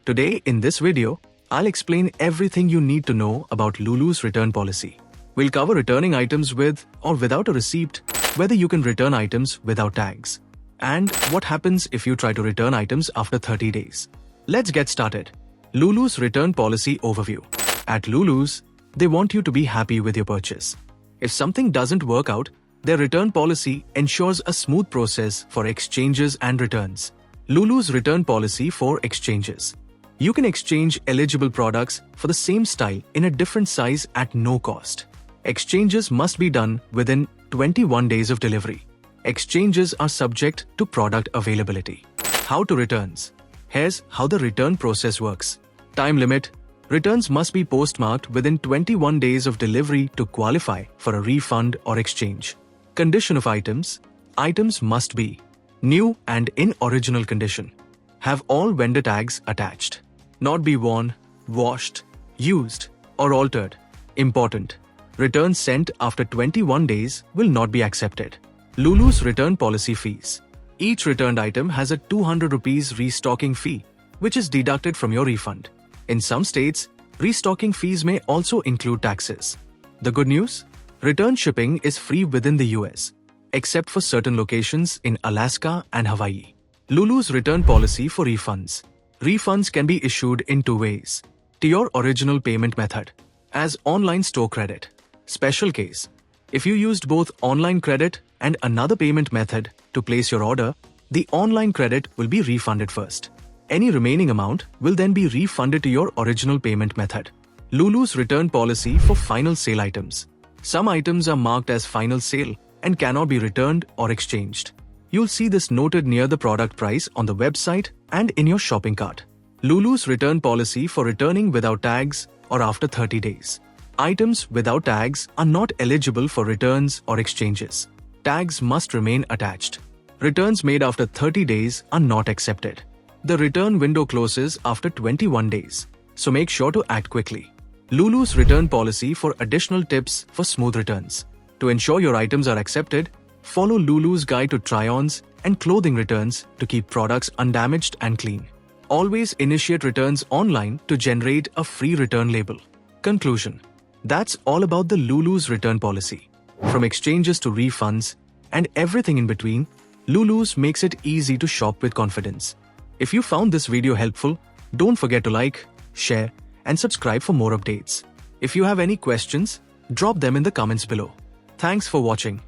Today, in this video, I'll explain everything you need to know about Lulus return policy. We'll cover returning items with or without a receipt, whether you can return items without tags, and what happens if you try to return items after 30 days. Let's get started. Lulus return policy overview. At Lulus, they want you to be happy with your purchase. If something doesn't work out, their return policy ensures a smooth process for exchanges and returns. Lulus return policy for exchanges. You can exchange eligible products for the same style in a different size at no cost. Exchanges must be done within 21 days of delivery. Exchanges are subject to product availability. How to returns. Here's how the return process works. Time limit. Returns must be postmarked within 21 days of delivery to qualify for a refund or exchange. Condition of items. Items must be new and in original condition. Have all vendor tags attached. Not be worn, washed, used, or altered. Important. Returns sent after 21 days will not be accepted. Lulus return policy fees. Each returned item has a 200 rupees restocking fee, which is deducted from your refund. In some states, restocking fees may also include taxes. The good news? Return shipping is free within the US, except for certain locations in Alaska and Hawaii. Lulus return policy for refunds. Refunds can be issued in two ways. To your original payment method, as online store credit. Special case. If you used both online credit and another payment method to place your order, the online credit will be refunded first. Any remaining amount will then be refunded to your original payment method. Lulus return policy for final sale items. Some items are marked as final sale and cannot be returned or exchanged. You'll see this noted near the product price on the website and in your shopping cart. Lulus return policy for returning without tags or after 30 days. Items without tags are not eligible for returns or exchanges. Tags must remain attached. Returns made after 30 days are not accepted. The return window closes after 21 days, so make sure to act quickly. Lulus return policy for additional tips for smooth returns. To ensure your items are accepted, follow Lulus guide to try-ons and clothing returns to keep products undamaged and clean. Always initiate returns online to generate a free return label. Conclusion. That's all about the Lulus return policy. From exchanges to refunds and everything in between, Lulus makes it easy to shop with confidence. If you found this video helpful, don't forget to like, share, and subscribe for more updates. If you have any questions, drop them in the comments below. Thanks for watching.